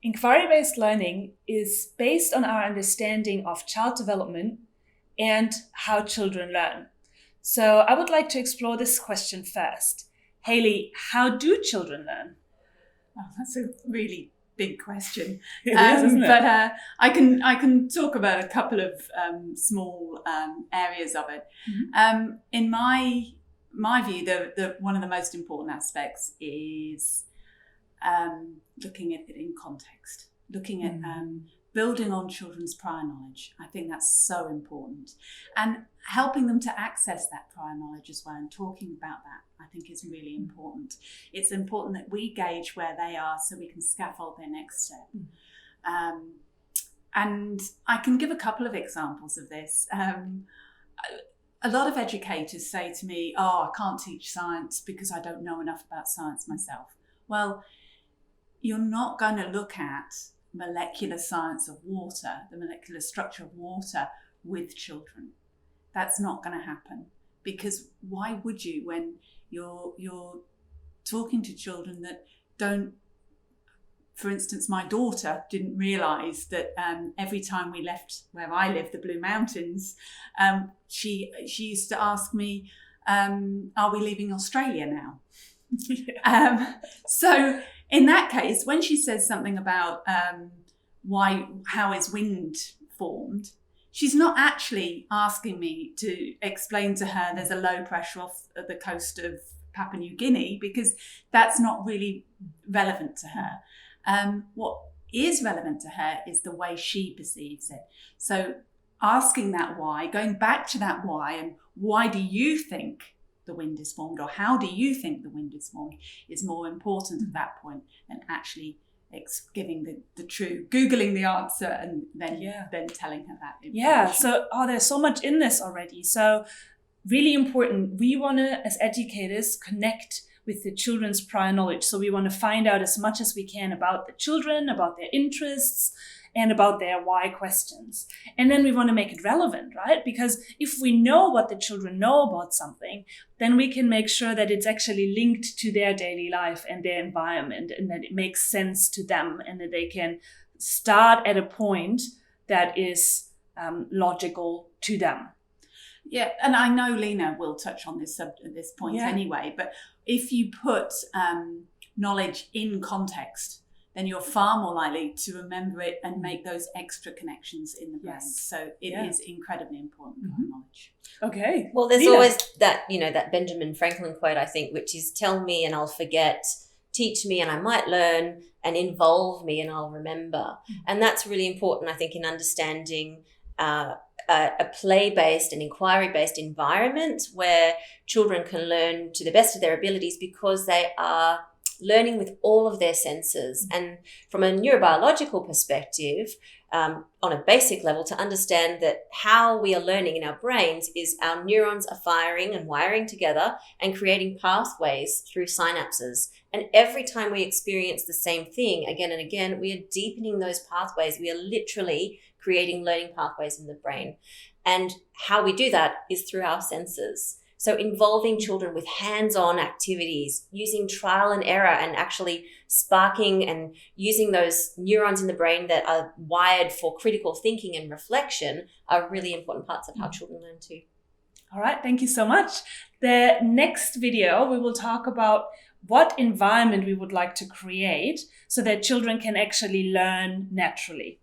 Inquiry-based learning is based on our understanding of child development and how children learn. So I would like to explore this question first. Hayley, how do children learn? Oh, that's a really big question. It is, isn't it? But I can talk about a couple of small areas of it. Mm-hmm. In my view, the one of the most important aspects is looking at it in context, looking at building on children's prior knowledge. I think that's so important, and helping them to access that prior knowledge as well, and talking about that, I think, is really important. It's important that we gauge where they are so we can scaffold their next step. And I can give a couple of examples of this. A lot of educators say to me, I can't teach science because I don't know enough about science myself. Well, you're not going to look at molecular science of water, the molecular structure of water, with children. That's not going to happen, because why would you, when you're talking to children that don't, for instance, my daughter didn't realise that every time we left where I live, the Blue Mountains, she used to ask me, are we leaving Australia now? So in that case, when she says something about how is wind formed, she's not actually asking me to explain to her there's a low pressure off the coast of Papua New Guinea, because that's not really relevant to her. What is relevant to her is the way she perceives it. So asking that why, going back to that why, and why do you think the wind is formed, or how do you think the wind is formed, is more important at that point than actually giving the true, Googling the answer and then telling her that information. Yeah, so there's so much in this already. So really important. We want to, as educators, connect with the children's prior knowledge. So we want to find out as much as we can about the children, about their interests, and about their why questions. And then we want to make it relevant, right? Because if we know what the children know about something, then we can make sure that it's actually linked to their daily life and their environment, and that it makes sense to them, and that they can start at a point that is logical to them. Yeah, and I know Lena will touch on this point anyway, but if you put knowledge in context, then you're far more likely to remember it and make those extra connections in the brain. Yes. So it is incredibly important knowledge. Okay. Well, there's always that, that Benjamin Franklin quote, I think, which is tell me and I'll forget, teach me and I might learn, and involve me and I'll remember. And that's really important, I think, in understanding a play-based and inquiry-based environment where children can learn to the best of their abilities, because they are learning with all of their senses. And from a neurobiological perspective, on a basic level, to understand that how we are learning in our brains is our neurons are firing and wiring together and creating pathways through synapses. And every time we experience the same thing again and again, we are deepening those pathways. We are literally creating learning pathways in the brain. And how we do that is through our senses. So involving children with hands-on activities, using trial and error, and actually sparking and using those neurons in the brain that are wired for critical thinking and reflection are really important parts of how children learn too. All right, thank you so much. The next video, we will talk about what environment we would like to create so that children can actually learn naturally.